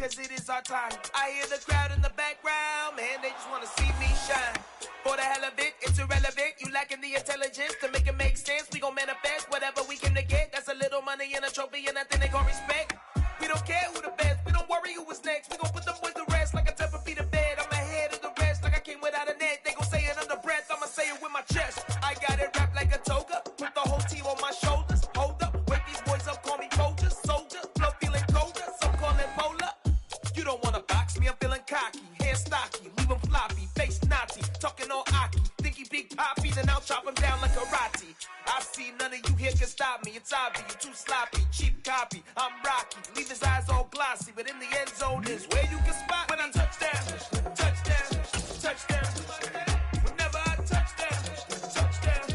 cause it is our time. I hear the crowd in the background, man, they just wanna see me shine. For the hell of it, it's irrelevant. You lacking the intelligence to make it make sense. We gon' manifest whatever we came to get. That's a little money and a trophy and nothing they gon' respect. We don't care who the best, we don't worry who was next. We gon' put them boys to rest like a temper feet of bed. I'm ahead of the rest like I came without a net. They gon' say it under breath, I'ma say it with my chest. I got it wrapped like a toga, put the whole team on my shoulders. Hold up, wake these boys up, call me Folger, soldier. Flow feeling colder, some call it polar. You don't wanna box me, I'm feeling cocky. Hair stocky, leave him floppy, face naughty. Talking all aki, think he big poppy, then I'll chop him down like karate. I see none of you here can stop me. It's obvious, you too sloppy, cheap copy. I'm Rocky, leave his eyes all glossy, but in the end zone is where you can spot when I touchdown, touchdown, touchdown. Whenever I touchdown, touchdown,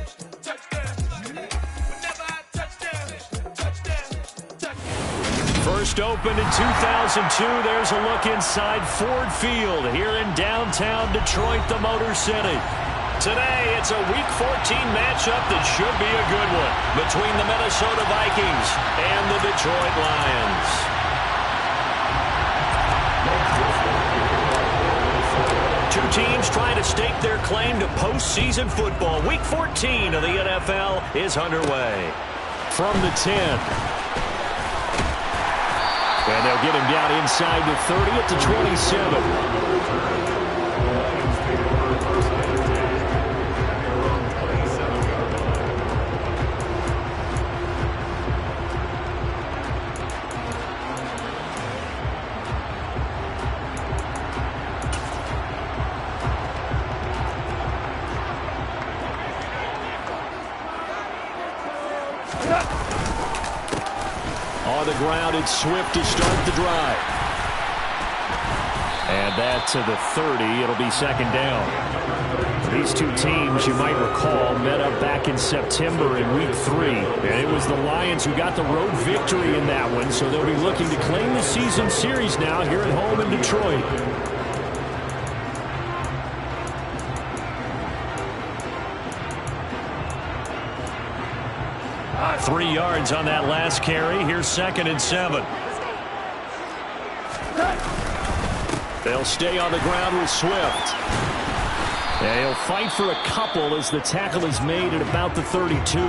touchdown. Whenever I touchdown, touchdown, touchdown. First opened in 2002. There's a look inside Ford Field here in downtown Detroit, the Motor City. Today, it's a Week 14 matchup that should be a good one between the Minnesota Vikings and the Detroit Lions. Two teams trying to stake their claim to postseason football. Week 14 of the NFL is underway. From the 10. And they'll get him down inside the 30 at the 27. On the ground, it's Swift to start the drive. And that to the 30. It'll be second down. These two teams, you might recall, met up back in September in Week 3. And it was the Lions who got the road victory in that one, so they'll be looking to claim the season series now here at home in Detroit. Three yards on that last carry. Here's second and 7. They'll stay on the ground with Swift. And he'll fight for a couple as the tackle is made at about the 32.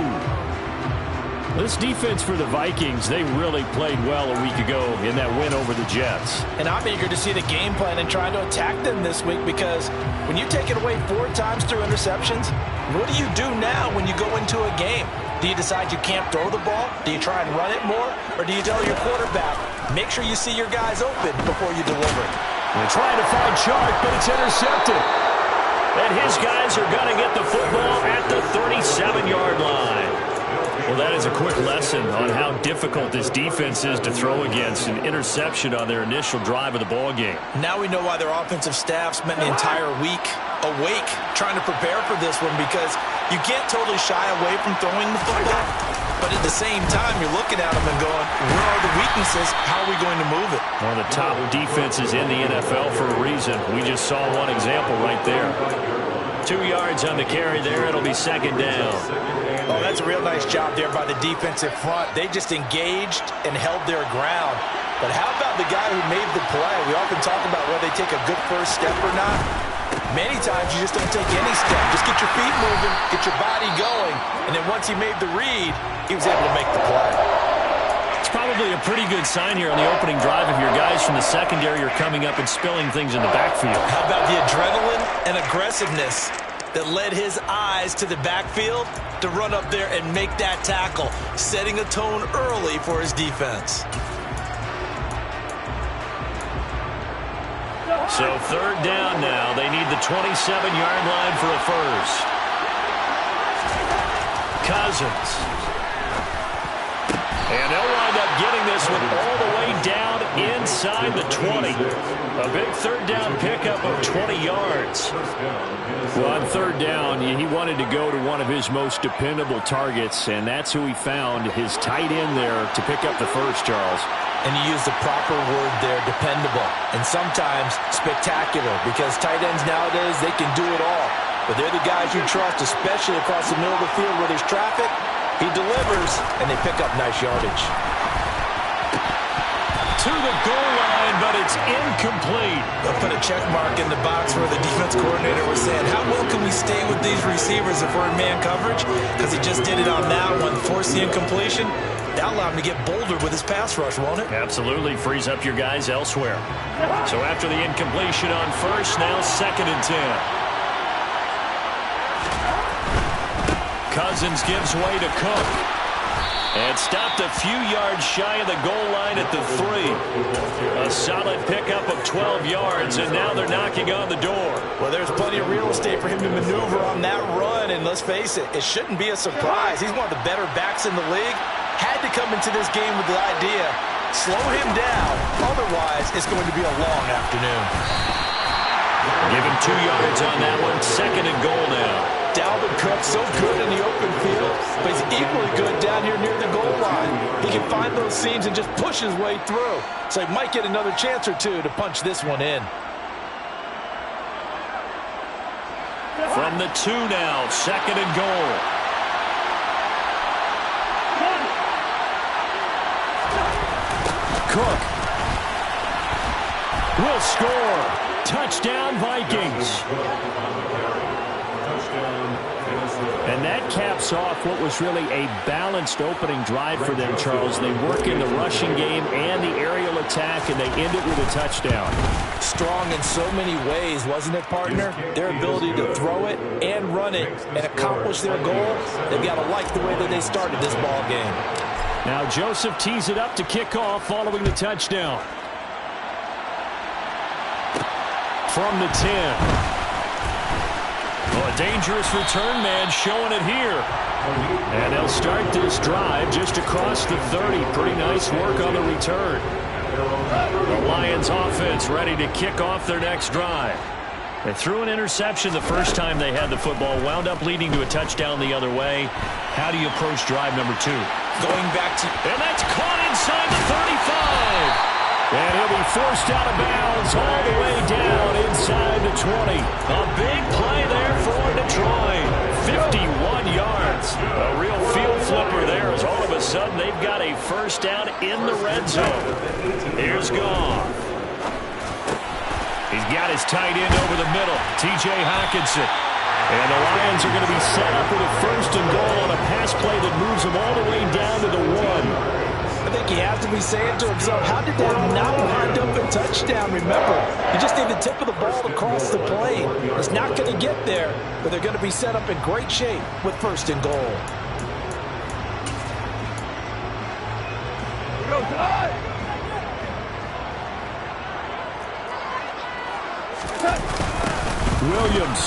This defense for the Vikings, they really played well a week ago in that win over the Jets. And I'm eager to see the game plan and trying to attack them this week, because when you take it away 4 times through interceptions, what do you do now when you go into a game? Do you decide you can't throw the ball? Do you try and run it more? Or do you tell your quarterback, make sure you see your guys open before you deliver it? They're trying to find Chark, but it's intercepted. And his guys are going to get the football at the 37-yard line. Well, that is a quick lesson on how difficult this defense is to throw against. An interception on their initial drive of the ball game. Now we know why their offensive staff spent the entire week awake trying to prepare for this one, because you can't totally shy away from throwing the football. But at the same time, you're looking at them and going, where are the weaknesses? How are we going to move it? One of the top defenses in the NFL for a reason. We just saw one example right there. 2 yards on the carry there. It'll be second down. Oh, that's a real nice job there by the defensive front. They just engaged and held their ground. But how about the guy who made the play? We often talk about whether they take a good first step or not. Many times you just don't take any step. Just get your feet moving, get your body going, and then once he made the read, he was able to make the play. It's probably a pretty good sign here on the opening drive if your guys from the secondary are coming up and spilling things in the backfield. How about the adrenaline and aggressiveness that led his eyes to the backfield to run up there and make that tackle, setting a tone early for his defense. So third down now. They need the 27-yard line for a first. Cousins. And they'll wind up getting this one all the way down inside the 20. A big third down pickup of 20 yards. Well, on third down, he wanted to go to one of his most dependable targets, and that's who he found, his tight end there, to pick up the first, Charles. And you use the proper word there, dependable, and sometimes spectacular, because tight ends nowadays, they can do it all. But they're the guys you trust, especially across the middle of the field where there's traffic. He delivers, and they pick up nice yardage. to the goal line, but it's incomplete. They'll put a check mark in the box where the defense coordinator was saying, how well can we stay with these receivers if we're in man coverage? Because he just did it on that one, forced the incompletion. That'll allow him to get bolder with his pass rush, won't it? Absolutely, frees up your guys elsewhere. So after the incompletion on first, now 2nd and 10. Cousins gives way to Cook. And stopped a few yards shy of the goal line at the 3. A solid pickup of 12 yards, and now they're knocking on the door. Well, there's plenty of real estate for him to maneuver on that run, and let's face it, it shouldn't be a surprise. He's one of the better backs in the league. Had to come into this game with the idea, slow him down, otherwise it's going to be a long afternoon. Give him 2 yards on that one, 2nd and goal now. Dalvin Cook, so good in the open field, but he's equally good down here near the goal line. He can find those seams and just push his way through. So he might get another chance or two to punch this one in. From the 2 now, 2nd and goal. Cook will score. Touchdown, Vikings. And that caps off what was really a balanced opening drive for them, Charles. They work in the rushing game and the aerial attack, and they end it with a touchdown. Strong in so many ways, wasn't it, partner? Their ability to throw it and run it and accomplish their goal, they've got to like the way that they started this ball game. Now Joseph tees it up to kick off following the touchdown. From the 10. Well, a dangerous return man showing it here. And they'll start this drive just across the 30. Pretty nice work on the return. The Lions offense ready to kick off their next drive. They threw an interception the first time they had the football, wound up leading to a touchdown the other way. How do you approach drive number 2? Going back to... And that's caught inside the 35. And he'll be forced out of bounds all the way down inside the 20. A big play there for Detroit. 51 yards. A real field flipper there as all of a sudden they've got a first down in the red zone. Here's Goff. He's got his tight end over the middle, T.J. Hockenson. And the Lions are going to be set up with a 1st and goal on a pass play that moves them all the way down to the 1. I think he has to be saying to himself, how did that not wind up a touchdown? Remember, you just need the tip of the ball across the plane. It's not going to get there, but they're going to be set up in great shape with 1st and goal. Williams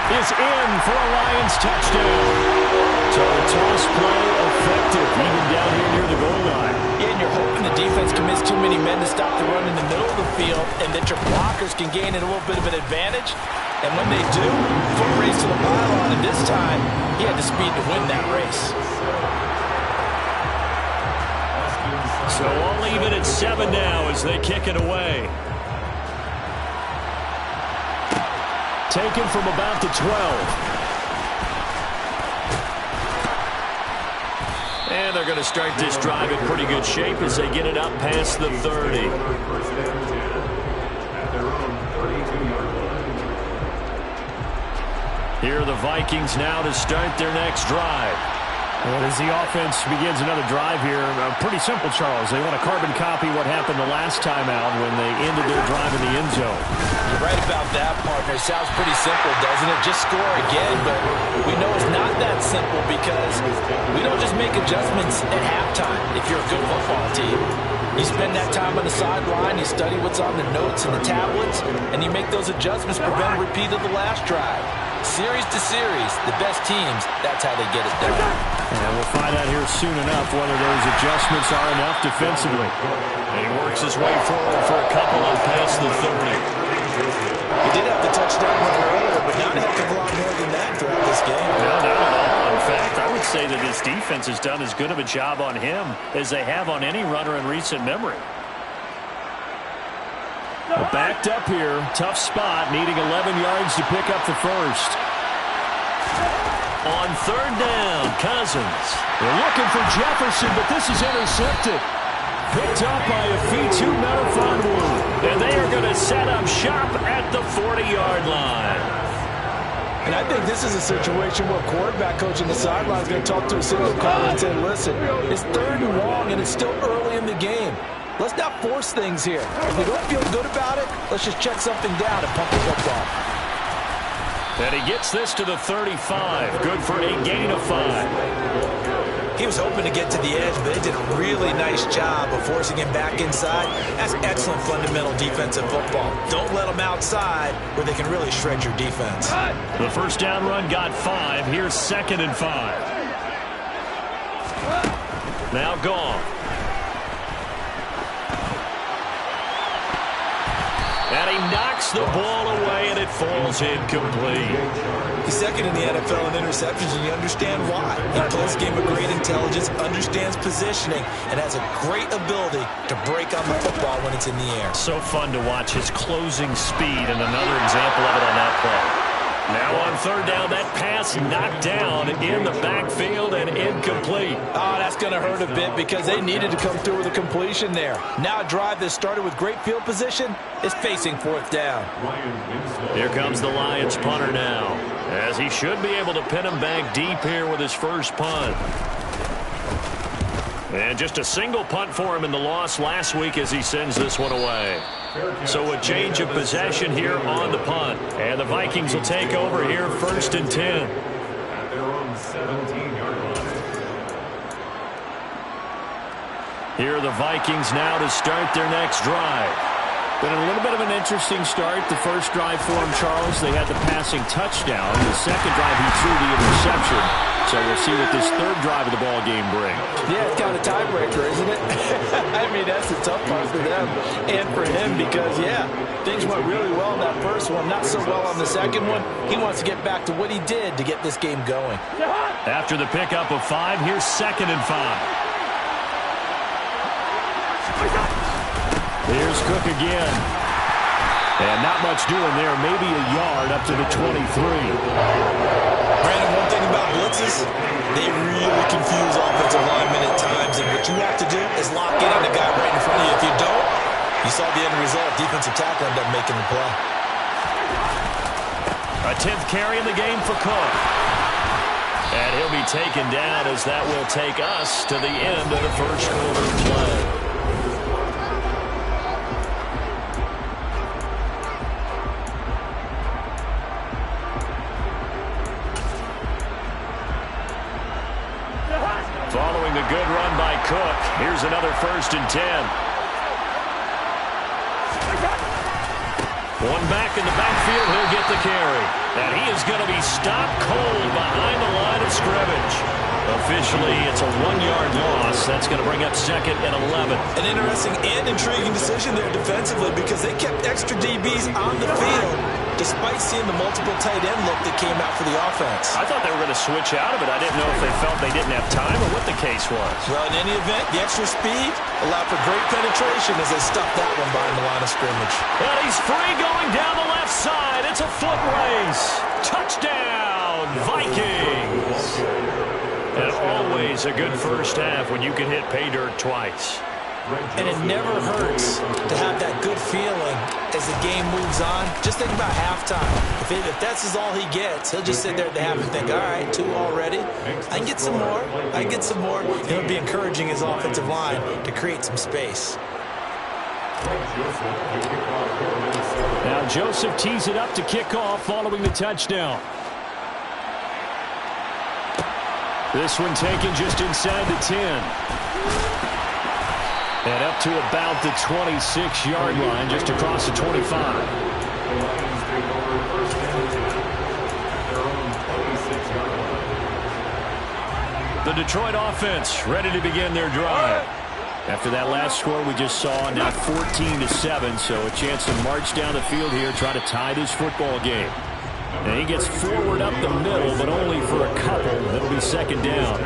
is in for a Lions touchdown. So a toss play effective even down here near the goal line. Yeah, and you're hoping the defense commits too many men to stop the run in the middle of the field and that your blockers can gain a little bit of an advantage. And when they do, foot race to the pylon, and this time he had the speed to win that race. So all even at 7 now as they kick it away. Taken from about the 12. And they're going to start this drive in pretty good shape as they get it up past the 30. Here are the Vikings now to start their next drive. And as the offense begins another drive here, pretty simple, Charles. They want to carbon copy what happened the last time out when they ended their drive in the end zone. You're right about that, partner. It sounds pretty simple, doesn't it? Just score again, but we know it's not that simple because we don't just make adjustments at halftime if you're a good football team. You spend that time on the sideline, you study what's on the notes and the tablets, and you make those adjustments, prevent a repeat of the last drive. Series to series, the best teams, that's how they get it done. And we'll find out here soon enough whether those adjustments are enough defensively. And he works his way forward for a couple of past the 30. He did have the touchdown run earlier, but not a heck of a lot more than that throughout this game. No, not at all. In fact, I would say that his defense has done as good of a job on him as they have on any runner in recent memory. Well, backed up here, tough spot, needing 11 yards to pick up the first. On third down, Cousins. They're looking for Jefferson, but this is intercepted. Picked up by a Fitu Melifonwu. And they are going to set up shop at the 40-yard line. And I think this is a situation where quarterback coach on the sideline is going to talk to a signal caller and say, listen, it's 3rd and long and it's still early in the game. Let's not force things here. If we don't feel good about it, let's just check something down and pump the football. And he gets this to the 35. Good for a gain of 5. He was hoping to get to the edge, but they did a really nice job of forcing him back inside. That's excellent fundamental defensive football. Don't let them outside where they can really shred your defense. The first down run got 5. Here's 2nd and 5. Now gone. And he knocks the ball away, and it falls incomplete. He's 2nd in the NFL in interceptions, and you understand why. He plays a game of great intelligence, understands positioning, and has a great ability to break on the football when it's in the air. So fun to watch his closing speed, and another example of it on that play. Now on third down, that pass knocked down in the backfield and incomplete. Oh, that's going to hurt a bit because they needed to come through with a completion there. Now a drive that started with great field position is facing 4th down. Here comes the Lions punter now, as he should be able to pin him back deep here with his first punt. And just a single punt for him in the loss last week as he sends this one away. So a change of possession here on the punt. And the Vikings will take over here 1st and 10. At their own 17-yard line. Here are the Vikings now to start their next drive. Been a little bit of an interesting start. The first drive for him, Charles, they had the passing touchdown. The second drive, he threw the interception. So we'll see what this third drive of the ball game brings. Yeah, it's kind of a tiebreaker, isn't it? I mean, that's the tough part for them and for him because, yeah, things went really well in that first one, not so well on the second one. He wants to get back to what he did to get this game going. After the pickup of 5, here's 2nd and 5. Here's Cook again. And not much doing there. Maybe a yard up to the 23. Brandon, one thing about blitzes, they really confuse offensive linemen at times. And what you have to do is lock in on the guy right in front of you. If you don't, you saw the end result. Defensive tackle ended up making the play. A 10th carry in the game for Cook. And he'll be taken down as that will take us to the end of the first quarter play. Following the good run by Cook, here's another 1st and 10. One back in the backfield, he'll get the carry. And he is going to be stopped cold behind the line of scrimmage. Officially, it's a 1-yard loss. That's going to bring up 2nd and 11. An interesting and intriguing decision there defensively because they kept extra DBs on the field despite seeing the multiple tight end look that came out for the offense. I thought they were going to switch out of it. I didn't know if they felt they didn't have time or what the case was. Well, in any event, the extra speed allowed for great penetration as they stuffed that one behind the line of scrimmage. And he's free going down the left side. It's a foot race. Touchdown, Vikings. And always a good first half when you can hit pay dirt twice. And it never hurts to have that good feeling as the game moves on. Just think about halftime. If that's all he gets, he'll just sit there at the half and think, all right, 2 already. I can get some more. I can get some more. He'll be encouraging his offensive line to create some space. Now Joseph tees it up to kick off following the touchdown. This one taken just inside the 10. And up to about the 26-yard line, just across the 25. The Detroit offense ready to begin their drive. After that last score we just saw, now 14-7, so a chance to march down the field here, try to tie this football game. And he gets forward up the middle, but only for a couple. It'll be 2nd down.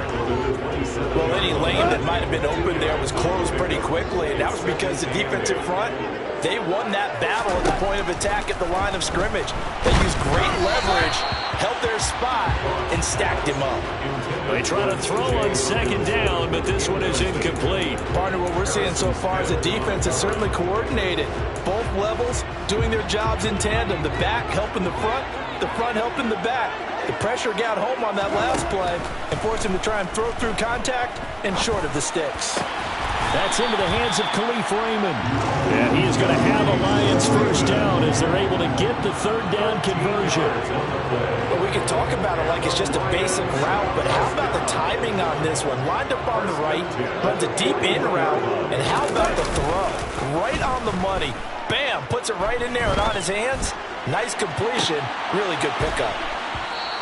Well, any lane that might have been open there was closed pretty quickly, and that was because the defensive front, they won that battle at the point of attack at the line of scrimmage. They used great leverage, held their spot, and stacked him up. They try to throw on second down, but this one is incomplete. Partner, what we're seeing so far is the defense is certainly coordinated. Both levels doing their jobs in tandem. The back helping the front helping the back. The pressure got home on that last play and forced him to try and throw through contact and short of the sticks. That's into the hands of Khalif Raymond. And he is going to have a Lions first down as they're able to get the third down conversion. Well, we can talk about it like it's just a basic route, but how about the timing on this one? Lined up on the right, runs a deep in route, and how about the throw? Right on the money. Bam, puts it right in there and on his hands. Nice completion, really good pickup.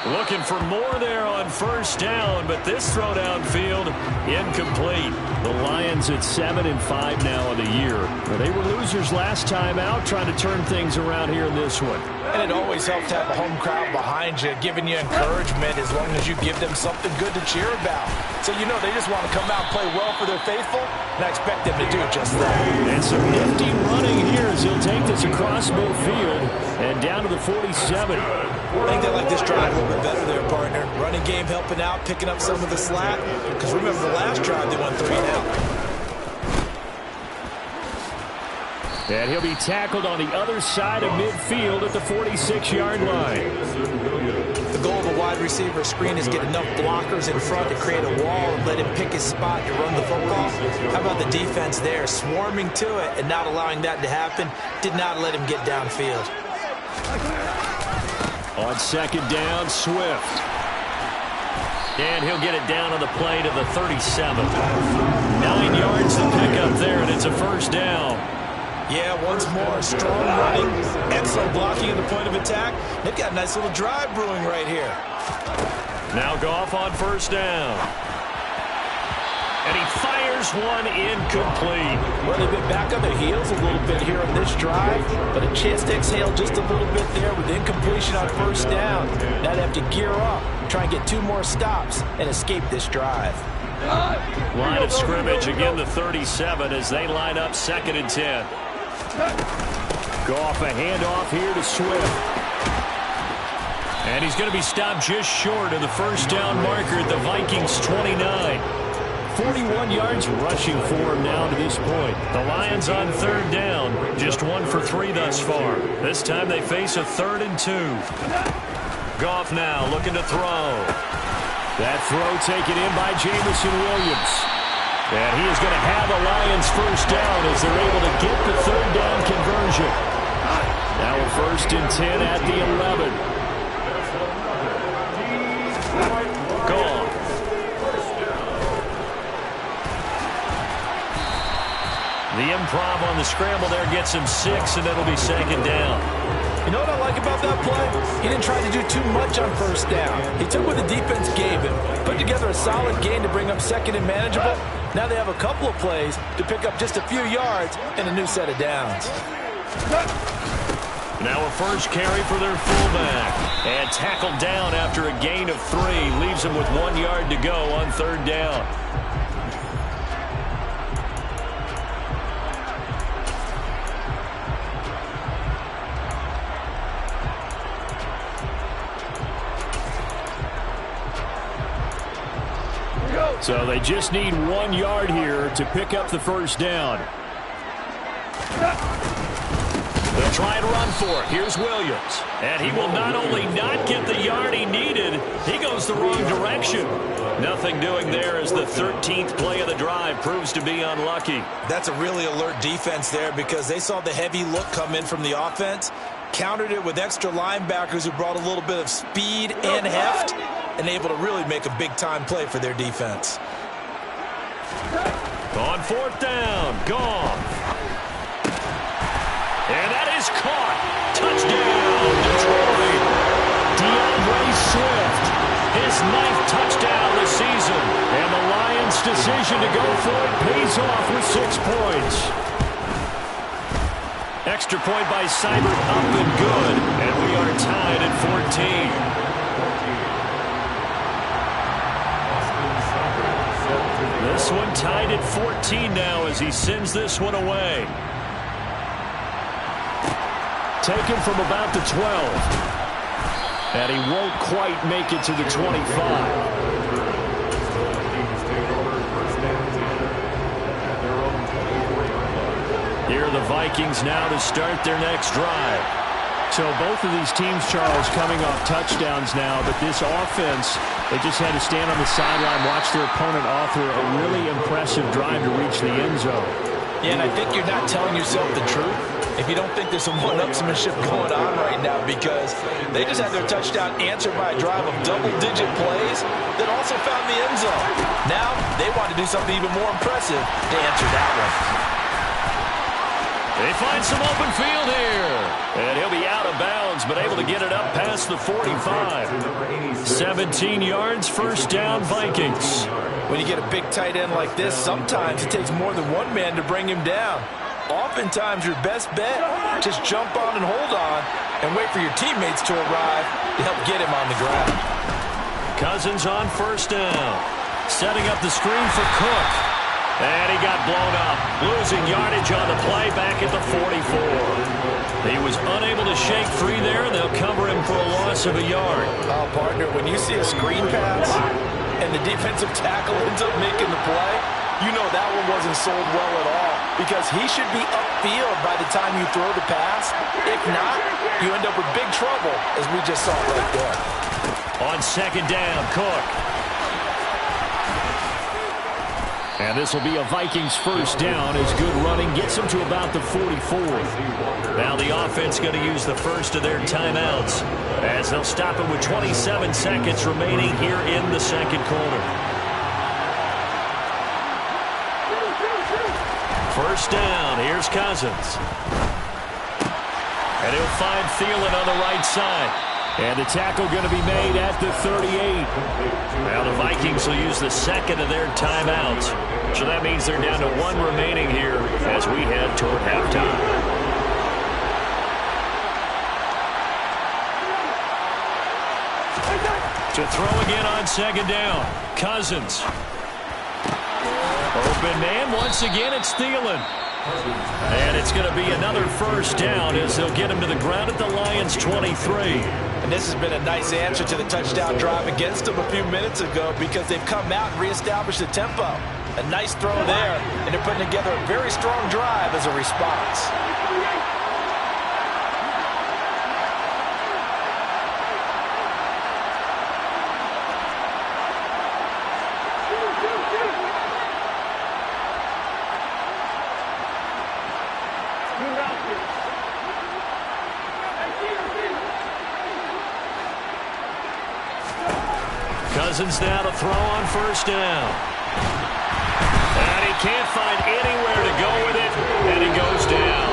Looking for more there on first down, but this throw downfield, incomplete. The Lions at 7-5 now in the year. Well, they were losers last time out, trying to turn things around here in this one. And it always helps to have a home crowd behind you, giving you encouragement as long as you give them something good to cheer about. So you know they just want to come out and play well for their faithful, and I expect them to do just that. And some nifty running here as he'll take this across midfield and down to the 47. I think they like this drive a little bit better there, partner. Running game helping out, picking up some of the slack. Because remember the last drive, they went 3 and out. And he'll be tackled on the other side of midfield at the 46-yard line. The goal of a wide receiver screen is get enough blockers in front to create a wall and let him pick his spot to run the football. How about the defense there, swarming to it and not allowing that to happen? Did not let him get downfield. On second down, Swift. And he'll get it down on the play to the 37. 9 yards to pick up there, and it's a first down. Yeah, once more, strong running, excellent blocking at the point of attack. They've got a nice little drive brewing right here. Now Goff on first down. And he fires one incomplete. Well, they've been back on their heels a little bit here on this drive, but a chance to exhale just a little bit there with incompletion on first down. Now they have to gear up, try and get 2 more stops, and escape this drive. Line of scrimmage, again the 37 as they line up 2nd and 10. Goff, a handoff here to Swift. And he's going to be stopped just short of the first down marker at the Vikings 29. 41 yards rushing for him now to this point. The Lions on 3rd down, just 1 for 3 thus far. This time they face a 3rd and 2. Goff now looking to throw. That throw taken in by Jamison Williams. And he is going to have a Lions first down as they're able to get the 3rd down conversion. Now a 1st and 10 at the 11. Goff. The improv on the scramble there gets him 6, and it'll be 2nd down. You know what I like about that play? He didn't try to do too much on first down. He took what the defense gave him, put together a solid gain to bring up 2nd and manageable. Now they have a couple of plays to pick up just a few yards and a new set of downs. Now a first carry for their fullback. And tackled down after a gain of 3. Leaves him with 1 yard to go on 3rd down. So they just need 1 yard here to pick up the first down. They'll try and run for it. Here's Williams. And he will not only not get the yard he needed, he goes the wrong direction. Nothing doing there as the 13th play of the drive proves to be unlucky. That's a really alert defense there because they saw the heavy look come in from the offense, countered it with extra linebackers who brought a little bit of speed and heft, and able to really make a big-time play for their defense. On 4th down, Goff. And that is caught. Touchdown, Detroit. DeAndre Swift, his 9th touchdown this season. And the Lions' decision to go for it pays off with 6 points. Extra point by Seibert up and good. And we are tied at 14. This one tied at 14 now as he sends this one away. Taken from about the 12. And he won't quite make it to the 25. Here are the Vikings now to start their next drive. So both of these teams, Charles, coming off touchdowns now, but this offense, they just had to stand on the sideline, watch their opponent author a really impressive drive to reach the end zone. Yeah, and I think you're not telling yourself the truth if you don't think there's some one-upsmanship going on right now, because they just had their touchdown answered by a drive of double-digit plays that also found the end zone. Now they want to do something even more impressive to answer that one. They find some open field here. And he'll be out of bounds, but able to get it up past the 45. 17 yards, first down, Vikings. When you get a big tight end like this, sometimes it takes more than one man to bring him down. Oftentimes, your best bet, just jump on and hold on and wait for your teammates to arrive to help get him on the ground. Cousins on first down. Setting up the screen for Cook. And he got blown up, losing yardage on the play back at the 44. He was unable to shake free there, and they'll cover him for a loss of a yard. Oh, partner, when you see a screen pass and the defensive tackle ends up making the play, you know that one wasn't sold well at all, because he should be upfield by the time you throw the pass. If not, you end up with big trouble, as we just saw right there. On second down, Cook. And this will be a Vikings first down as good running gets them to about the 44. Now the offense going to use the first of their timeouts as they'll stop it with 27 seconds remaining here in the second quarter. First down, here's Cousins. And he'll find Thielen on the right side. And the tackle going to be made at the 38. Now the Vikings will use the second of their timeouts. So that means they're down to one remaining here as we head toward halftime. To throw again on second down. Cousins. Open man. Once again, it's Thielen. And it's going to be another first down as they'll get him to the ground at the Lions' 23. And this has been a nice answer to the touchdown drive against them a few minutes ago, because they've come out and reestablished the tempo. A nice throw there, and they're putting together a very strong drive as a response. Cousins now to throw on first down. And he can't find anywhere to go with it, and he goes down.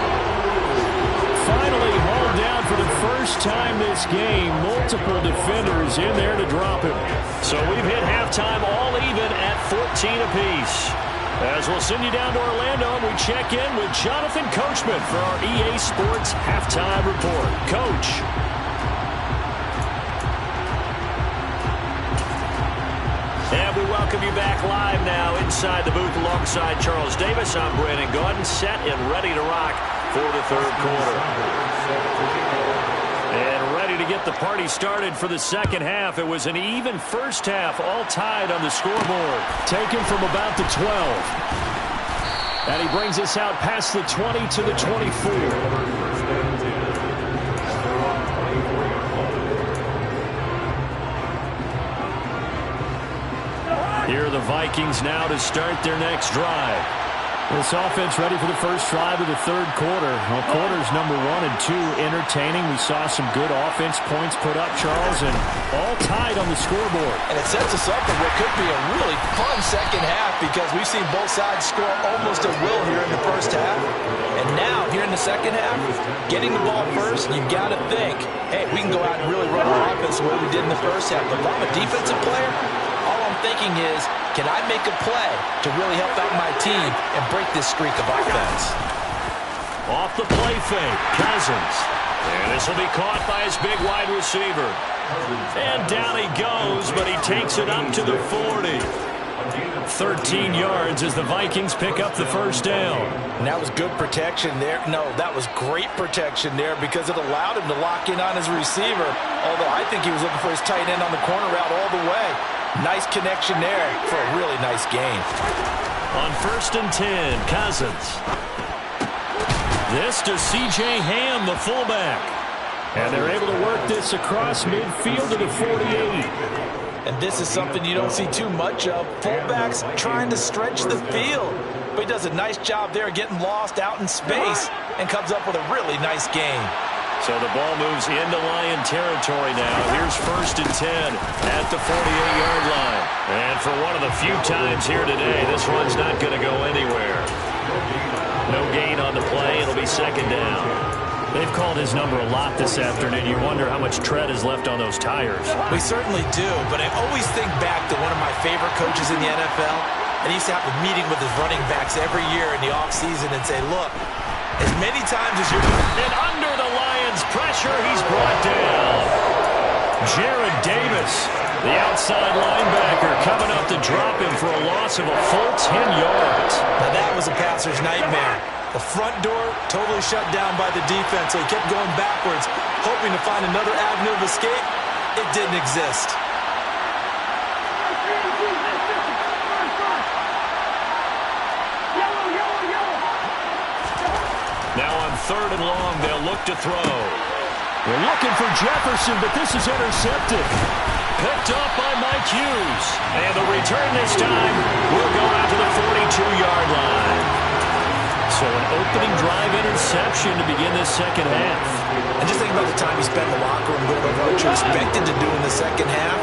Finally hauled down for the first time this game. Multiple defenders in there to drop him. So we've hit halftime all even at 14 apiece. As we'll send you down to Orlando, and we check in with Jonathan Coachman for our EA Sports Halftime Report. Coach. And we welcome you back live now inside the booth alongside Charles Davis. I'm Brandon Gaudin, set and ready to rock for the third quarter. And ready to get the party started for the second half. It was an even first half, all tied on the scoreboard. Taken from about the 12. And he brings us out past the 20 to the 24. Here are the Vikings now to start their next drive. This offense ready for the first drive of the third quarter. Well, quarters number 1 and 2 entertaining. We saw some good offense points put up, Charles, and all tied on the scoreboard. And it sets us up for what could be a really fun second half, because we've seen both sides score almost at will here in the first half. And now, here in the second half, getting the ball first, you've got to think, hey, we can go out and really run our offense the way we did in the first half. But if I'm a defensive player, all I'm thinking is, can I make a play to really help out my team and break this streak of offense? Off the play fake, Cousins. And this will be caught by his big wide receiver. And down he goes, but he takes it up to the 40. 13 yards as the Vikings pick up the first down. And that was good protection there. No, that was great protection there because it allowed him to lock in on his receiver. Although I think he was looking for his tight end on the corner route all the way. Nice connection there for a really nice gain. On 1st and 10, Cousins. This to C.J. Ham, the fullback. And they're able to work this across midfield to the 48. And this is something you don't see too much of. Fullbacks trying to stretch the field. But he does a nice job there getting lost out in space and comes up with a really nice gain. So the ball moves into Lion territory now. Here's 1st and 10 at the 48-yard line. And for one of the few times here today, this run's not going to go anywhere. No gain on the play. It'll be 2nd down. They've called his number a lot this afternoon. You wonder how much tread is left on those tires. We certainly do, but I always think back to one of my favorite coaches in the NFL. And he used to have a meeting with his running backs every year in the offseason and say, look, as many times as you're... And under the Lions' pressure, he's brought down. Jared Davis, the outside linebacker, coming up to drop him for a loss of a full 10 yards. Now that was a passer's nightmare. The front door totally shut down by the defense, so he kept going backwards, hoping to find another avenue of escape. It didn't exist. Now on 3rd and long, they'll look to throw. They're looking for Jefferson, but this is intercepted. Picked up by Mike Hughes. And the return this time will go out to the 42-yard line. So an opening drive interception to begin this second half. And just think about the time he spent in the locker room going over what you expected to do in the second half.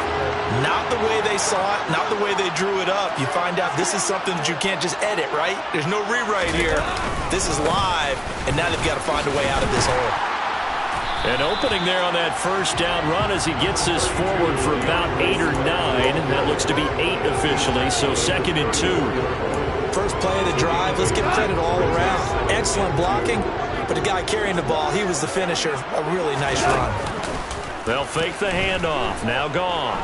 Not the way they saw it, not the way they drew it up. You find out this is something that you can't just edit, right? There's no rewrite here. This is live, and now they've got to find a way out of this hole. An opening there on that 1st down run as he gets this forward for about 8 or 9. That looks to be 8 officially, so 2nd and 2. First play of the drive, let's give credit all around. Excellent blocking, but the guy carrying the ball, he was the finisher. A really nice run. They'll fake the handoff. Now Goff.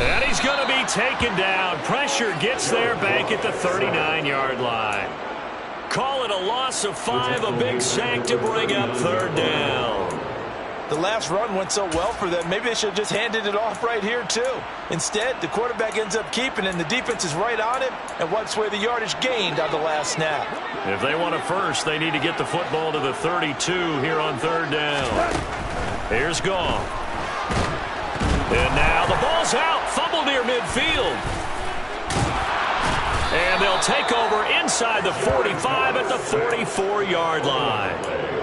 And he's going to be taken down. Pressure gets there back at the 39-yard line. Call it a loss of 5, a big sack to bring up 3rd down. The last run went so well for them, maybe they should have just handed it off right here, too. Instead, the quarterback ends up keeping it, and the defense is right on it and wipes away the yardage gained on the last snap. If they want a first, they need to get the football to the 32 here on 3rd down. Here's Goff. And now the ball's out. Fumble near midfield. And they'll take over inside the 45 at the 44-yard line.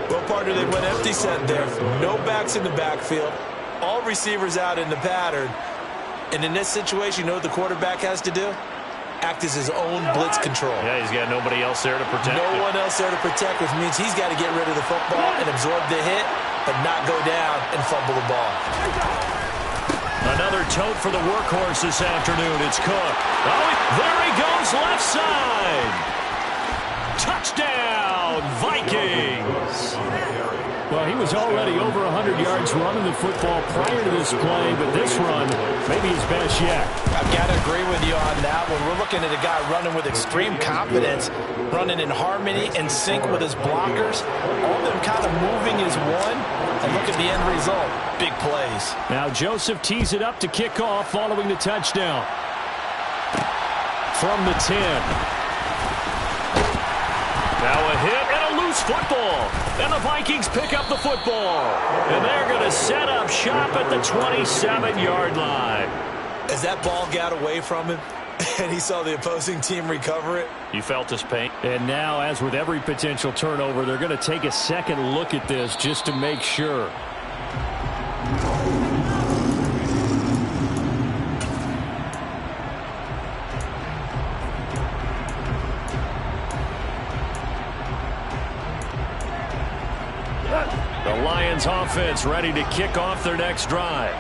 Well, partner, they went empty set there. No backs in the backfield. All receivers out in the pattern. And in this situation, you know what the quarterback has to do? Act as his own blitz control. Yeah, he's got nobody else there to protect No one else there to protect, which means he's got to get rid of the football and absorb the hit, but not go down and fumble the ball. Another tote for the workhorse this afternoon. It's Cook. Oh, there he goes, left side. Touchdown, Vikings. Well, he was already over 100 yards running the football prior to this play, but this run may be his best yet. I've got to agree with you on that one. We're looking at a guy running with extreme confidence, running in harmony and sync with his blockers. All of them kind of moving as one. And look at the end result. Big plays. Now Joseph tees it up to kick off following the touchdown. From the 10. Now a hit and a loose football. And the Vikings pick up the football. And they're going to set up shop at the 27-yard line. As that ball got away from him and he saw the opposing team recover it. You felt his pain. And now, as with every potential turnover, they're going to take a second look at this just to make sure. The Lions offense ready to kick off their next drive.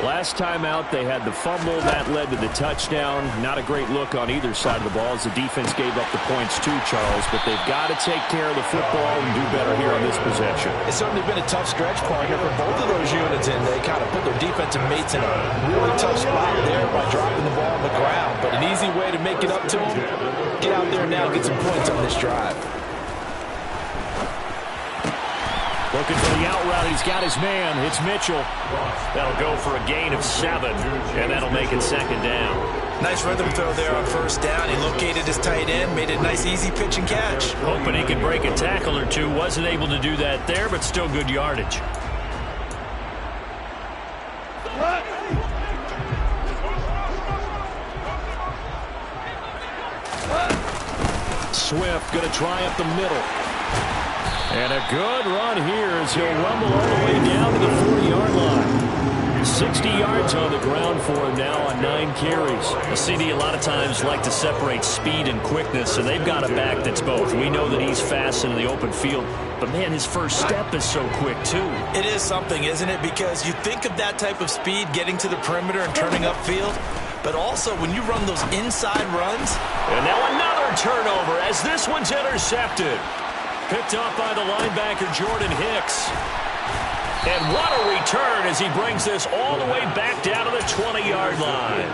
Last time out, they had the fumble. That led to the touchdown. Not a great look on either side of the ball as the defense gave up the points too, Charles. But they've got to take care of the football and do better here on this possession. It's certainly been a tough stretch, partner, for both of those units, and they kind of put their defensive mates in a really tough spot there by dropping the ball on the ground. But an easy way to make it up to them, get out there now and get some points on this drive. Looking for the out route. He's got his man. It's Mitchell. That'll go for a gain of 7, and that'll make it 2nd down. Nice rhythm throw there on 1st down. He located his tight end, made it a nice, easy pitch and catch. Hoping he could break a tackle or two. Wasn't able to do that there, but still good yardage. Swift going to try up the middle. And a good run here as he'll rumble all the way down to the 40-yard line. 60 yards on the ground for him now on 9 carries. A CD a lot of times like to separate speed and quickness, and they've got a back that's both. We know that he's fast in the open field, but man, his first step is so quick too. It is something, isn't it? Because you think of that type of speed getting to the perimeter and turning upfield, but also when you run those inside runs. And now another turnover as this one's intercepted. Picked up by the linebacker, Jordan Hicks. And what a return as he brings this all the way back down to the 20-yard line.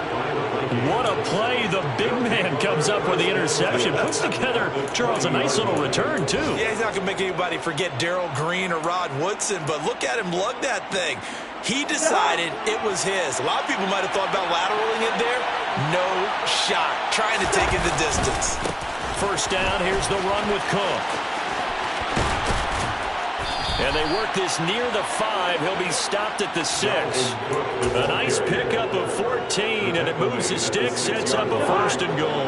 What a play. The big man comes up with the interception. Puts together, Charles, a nice little return, too. Yeah, he's not going to make anybody forget Darrell Green or Rod Woodson, but look at him lug that thing. He decided it was his. A lot of people might have thought about lateraling it there. No shot. Trying to take it the distance. 1st down, here's the run with Cook. And they work this near the 5. He'll be stopped at the 6. A nice pickup of 14, and it moves the stick, sets up a 1st and goal.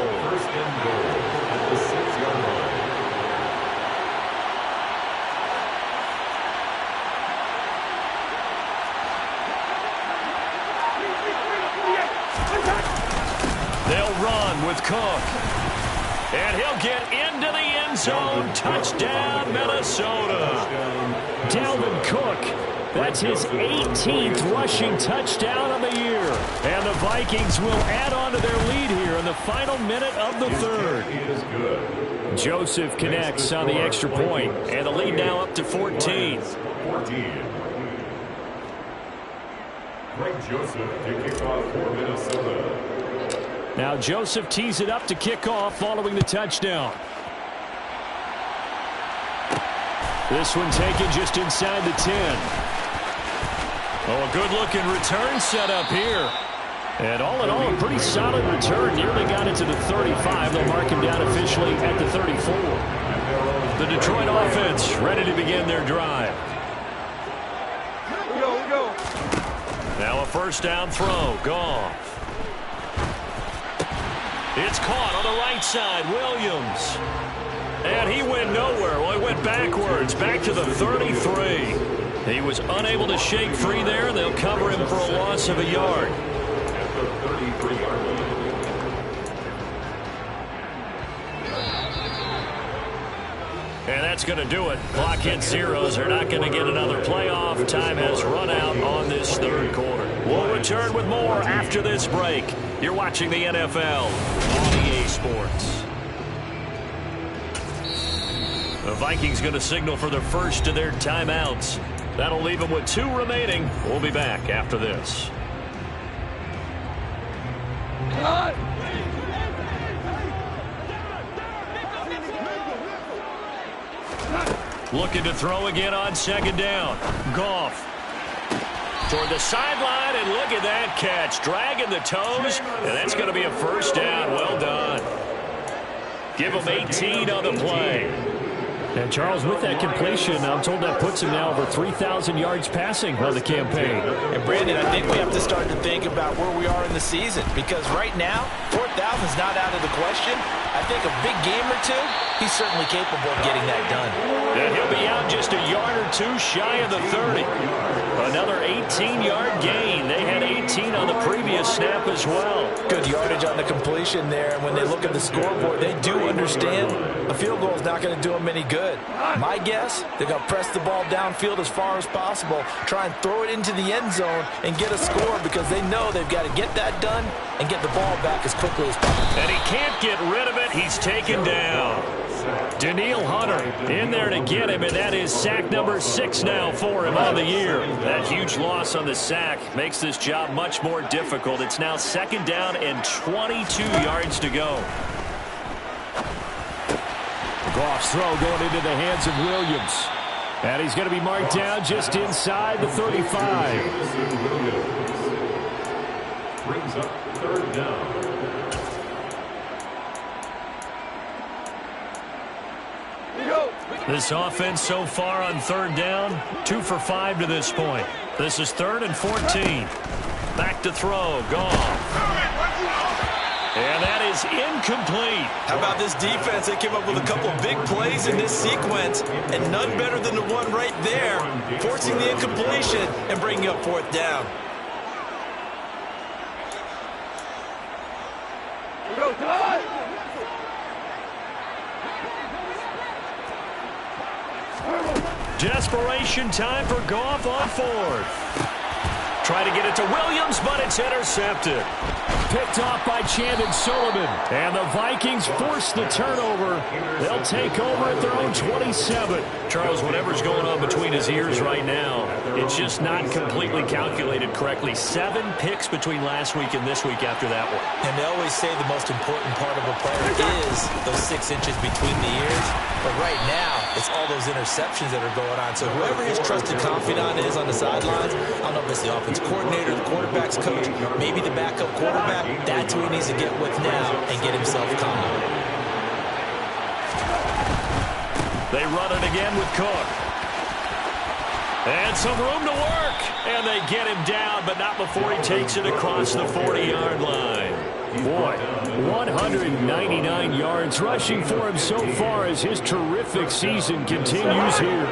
They'll run with Cook. And he'll get into the end zone. Touchdown, Minnesota. Dalvin Cook, that's his 18th rushing touchdown of the year. And the Vikings will add on to their lead here in the final minute of the 3rd. Joseph connects on the extra point, and the lead now up to 14. Greg Joseph to kick off for Minnesota. Now Joseph tees it up to kick off following the touchdown. This one taken just inside the 10. Oh, a good-looking return set up here. And all in all, a pretty solid return. Nearly got it to the 35. They'll mark him down officially at the 34. The Detroit offense ready to begin their drive. We go. Now a 1st down throw. Goff. It's caught on the right side. Williams. And he went nowhere. Well, he went backwards. Back to the 33. He was unable to shake free there. They'll cover him for a loss of a yard. At the 33-yard line. And that's going to do it. Clock hits zeros. They're not going to get another playoff. Time has run out on this 3rd quarter. We'll return with more after this break. You're watching the NFL on EA Sports. The Vikings going to signal for the first of their timeouts. That'll leave them with 2 remaining. We'll be back after this. Looking to throw again on 2nd down. Goff toward the sideline, and look at that catch. Dragging the toes, and that's going to be a 1st down. Well done. Give him 18 on the play. And Charles, with that completion, I'm told that puts him now over 3,000 yards passing on the campaign. And Brandon, I think we have to start to think about where we are in the season, because right now, 4,000 is not out of the question. I think a big game or two, he's certainly capable of getting that done. And he'll be out just a yard or 2 shy of the 30. Another 18-yard gain. They had 18 on the previous snap as well. Good yardage on the completion there. And when they look at the scoreboard, they do understand a field goal is not going to do them any good. My guess, they're going to press the ball downfield as far as possible, try and throw it into the end zone and get a score, because they know they've got to get that done and get the ball back as quickly as possible. And he can't get rid of it. He's taken down. Danielle Hunter in there to get him, and that is sack number 6 now for him on the year. That huge loss on the sack makes this job much more difficult. It's now 2nd down and 22 yards to go. Goff's throw going into the hands of Williams. And he's going to be marked down just inside the 35. Brings up 3rd down. This offense so far on 3rd down, 2 for 5 to this point. This is 3rd and 14. Back to throw. Goff. And that is incomplete. How about this defense? They came up with a couple big plays in this sequence, and none better than the one right there, forcing the incompletion and bringing up 4th down. Desperation time for Goff on 4th. Try to get it to Williams, but it's intercepted. Picked off by Chandon Sullivan. And the Vikings force the turnover. They'll take over at their own 27. Charles, whatever's going on between his ears right now, it's just not completely calculated correctly. 7 picks between last week and this week after that one. And they always say the most important part of a player is those 6 inches between the ears. But right now, it's all those interceptions that are going on. So whoever his trusted confidant is on the sidelines, I don't know if it's the offense coordinator, the quarterback's coach, maybe the backup quarterback, that's who he needs to get with now and get himself calm. They run it again with Cook. And some room to work. And they get him down, but not before he takes it across the 40-yard line. Boy, 199 yards rushing for him so far as his terrific season continues here.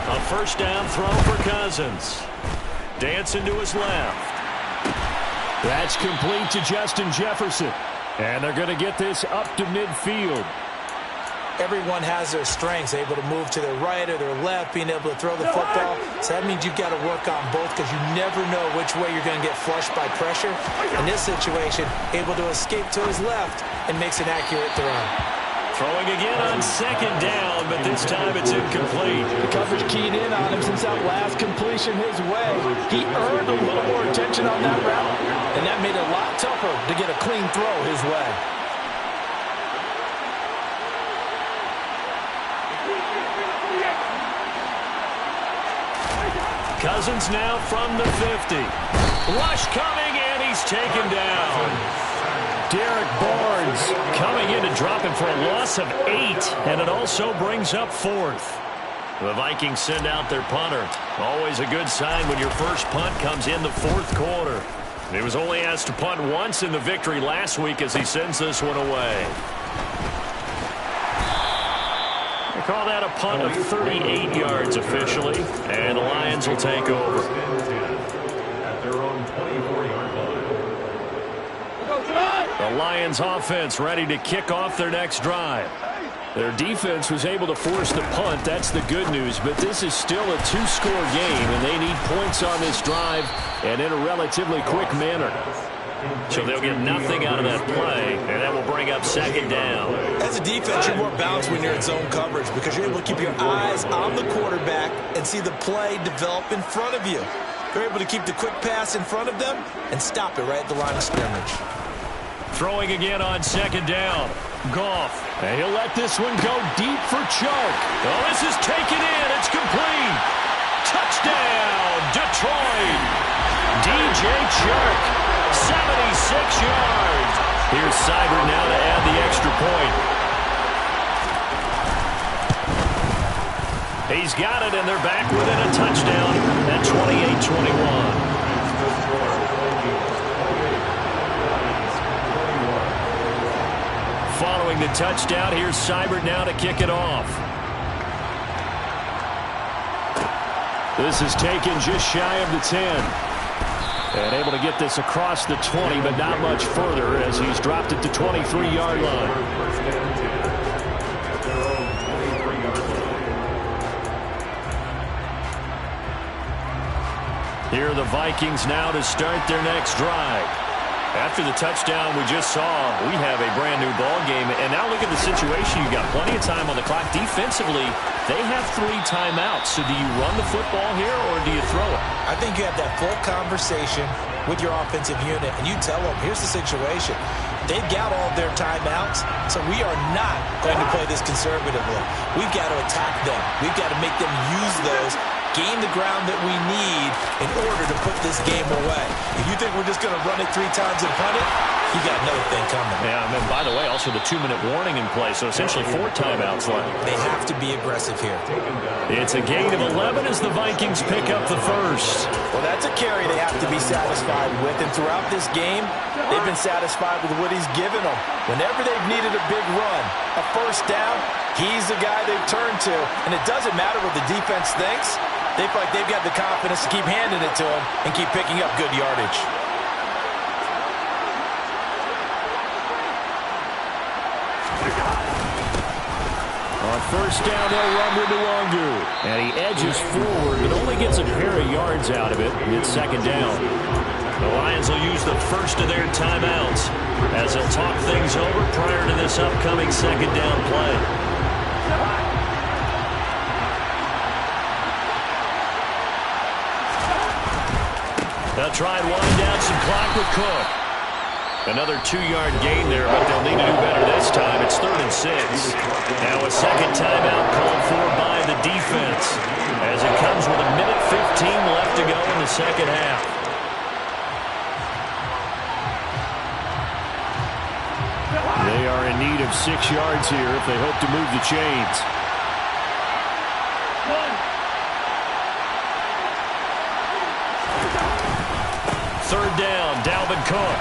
A 1st down throw for Cousins. Dancing to his left. That's complete to Justin Jefferson. And they're going to get this up to midfield. Everyone has their strengths, able to move to their right or their left, being able to throw the football. So that means you've got to work on both because you never know which way you're going to get flushed by pressure. In this situation, able to escape to his left and makes an accurate throw. Throwing again on 2nd down, but this time it's incomplete. The coverage keyed in on him since that last completion his way. He earned a little more attention on that route, and that made it a lot tougher to get a clean throw his way. Cousins now from the 50. Rush coming, and he's taken down. Derek Barnes Coming in to drop him for a loss of 8, and it also brings up 4th. The Vikings send out their punter. Always a good sign when your first punt comes in the 4th quarter. He was only asked to punt once in the victory last week as he sends this one away. They call that a punt of 38 yards officially, and the Lions will take over. At their own 24-yard line. The Lions offense ready to kick off their next drive. Their defense was able to force the punt. That's the good news. But this is still a 2-score game, and they need points on this drive and in a relatively quick manner. So they'll get nothing out of that play, and that will bring up 2nd down. As a defense, you're more balanced when you're in zone coverage because you're able to keep your eyes on the quarterback and see the play develop in front of you. You're able to keep the quick pass in front of them and stop it right at the line of scrimmage. Throwing again on 2nd down. Goff. And he'll let this one go deep for Chark. Oh, this is taken in. It's complete. Touchdown, Detroit. DJ Chark, 76 yards. Here's Seibert now to add the extra point. He's got it, and they're back within a touchdown at 28-21. Following the touchdown, here's Seibert now to kick it off. This is taken just shy of the 10. And able to get this across the 20, but not much further as he's dropped it to 23-yard line. Here are the Vikings now to start their next drive. After the touchdown we just saw, we have a brand new ball game. And now look at the situation. You've got plenty of time on the clock. Defensively, they have 3 timeouts. So do you run the football here or do you throw it? I think you have that full conversation with your offensive unit, and you tell them, here's the situation. They've got all their timeouts, so we are not going to play this conservatively. We've got to attack them. We've got to make them use those, gain the ground that we need in order to put this game away. If you think we're just going to run it 3 times and punt it, you got another thing coming. Yeah, and by the way, also the 2-minute warning in play, so essentially 4 timeouts left. They have to be aggressive here. It's a gain of 11 as the Vikings pick up the first. Well, that's a carry they have to be satisfied with, and throughout this game, they've been satisfied with what he's given them. Whenever they've needed a big run, a first down, he's the guy they've turned to, and it doesn't matter what the defense thinks. They feel like they've got the confidence to keep handing it to him and keep picking up good yardage. On first down, they'll run with Nwangu. And he edges forward, but only gets a pair of yards out of it. It's second down. The Lions will use the first of their timeouts as they'll talk things over prior to this upcoming second down play. They'll try and wind down some clock with Cook. Another 2-yard gain there, but they'll need to do better this time. It's 3rd and 6. Now a second timeout called for by the defense as it comes with 1:15 left to go in the second half. They are in need of 6 yards here if they hope to move the chains. Third down, Dalvin Cook.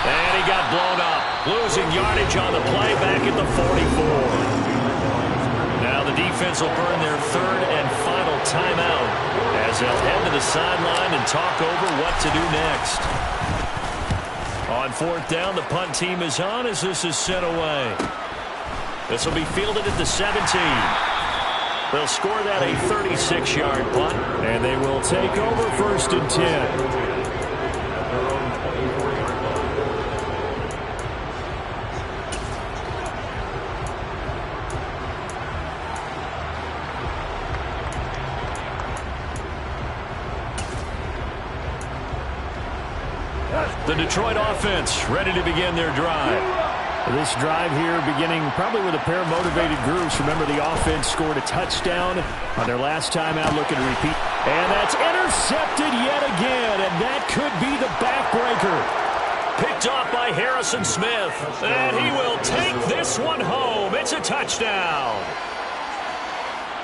And he got blown up. Losing yardage on the play back at the 44. Now the defense will burn their 3rd and final timeout as they'll head to the sideline and talk over what to do next. On 4th down, the punt team is on as this is sent away. This will be fielded at the 17. They'll score that a 36-yard punt, and they will take over 1st and 10. The Detroit offense ready to begin their drive. This drive here beginning probably with a pair of motivated groups. Remember, the offense scored a touchdown on their last time out, looking to repeat. And that's intercepted yet again, and that could be the backbreaker. Picked off by Harrison Smith, and he will take this one home. It's a touchdown.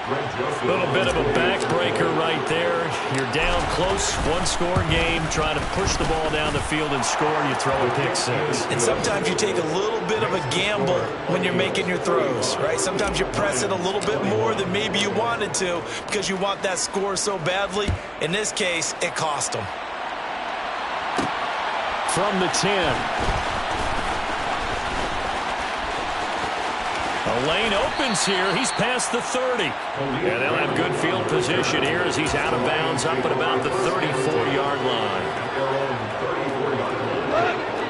A little bit of a backbreaker right there. You're down close, 1-score game, trying to push the ball down the field and score, and you throw a pick 6. And sometimes you take a little bit of a gamble when you're making your throws, right? Sometimes you press it a little bit more than maybe you wanted to because you want that score so badly. In this case, it cost them. From the 10. A lane opens here. He's past the 30. And they'll have good field position here as he's out of bounds up at about the 34-yard line.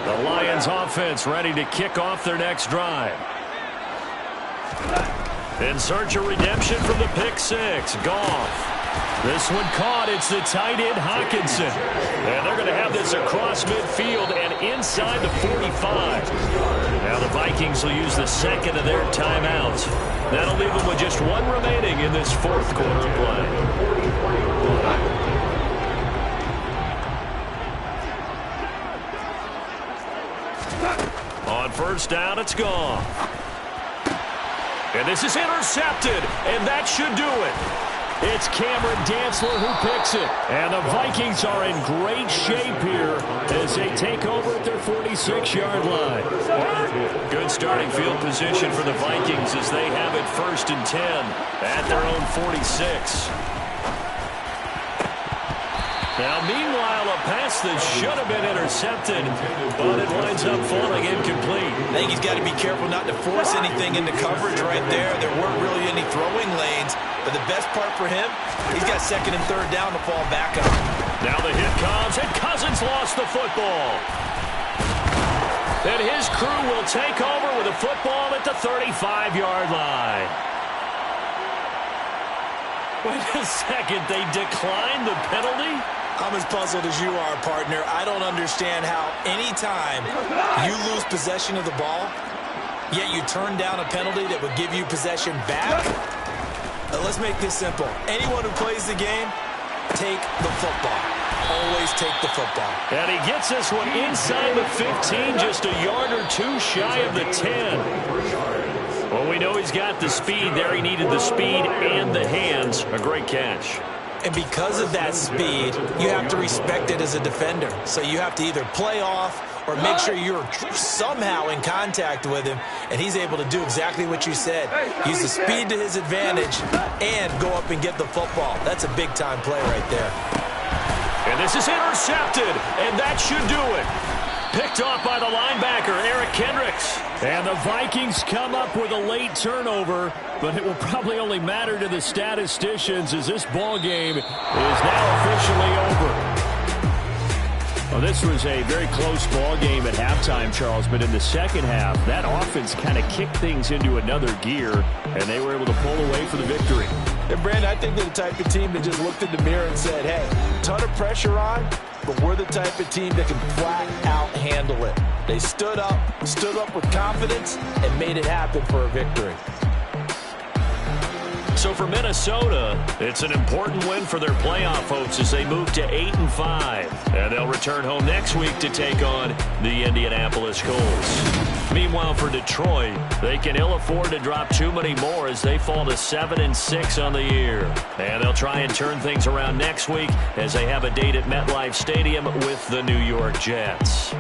The Lions offense ready to kick off their next drive. In search of redemption from the pick 6. Goff. This one caught. It's the tight end Hockenson. And they're going to have this across midfield and inside the 45. Now the Vikings will use the second of their timeouts. That'll leave them with just 1 remaining in this 4th quarter play. On first down, it's gone. And this is intercepted, and that should do it. It's Cameron Dantzler who picks it. And the Vikings are in great shape here as they take over at their 46-yard line. Good starting field position for the Vikings as they have it 1st and 10 at their own 46. Now, meanwhile, a pass that should have been intercepted, but it winds up falling incomplete. I think he's got to be careful not to force anything into coverage right there. There weren't really any throwing lanes, but the best part for him, he's got second and third down to fall back on. Now the hit comes, and Cousins lost the football. And his crew will take over with a football at the 35-yard line. Wait a second, they declined the penalty? I'm as puzzled as you are, partner. I don't understand how any time you lose possession of the ball, yet you turn down a penalty that would give you possession back. Let's make this simple. Anyone who plays the game, take the football. Always take the football. And he gets this one inside the 15, just a yard or two shy of the 10. Well, we know he's got the speed there. He needed the speed and the hands. A great catch. And because of that speed, you have to respect it as a defender. So you have to either play off or make sure you're somehow in contact with him, and he's able to do exactly what you said. Use the speed to his advantage and go up and get the football. That's a big-time play right there. And this is intercepted, and that should do it. Picked off by the linebacker, Eric Kendricks. And the Vikings come up with a late turnover, but it will probably only matter to the statisticians as this ball game is now officially over. Well, this was a very close ball game at halftime, Charles, but in the second half, that offense kind of kicked things into another gear, and they were able to pull away for the victory. And Brandon, I think they're the type of team that just looked in the mirror and said, hey, ton of pressure on, but we're the type of team that can flat out handle it. They stood up with confidence, and made it happen for a victory. So for Minnesota, it's an important win for their playoff hopes as they move to 8-5. And they'll return home next week to take on the Indianapolis Colts. Meanwhile, for Detroit, they can ill afford to drop too many more as they fall to 7-6 on the year. And they'll try and turn things around next week as they have a date at MetLife Stadium with the New York Jets.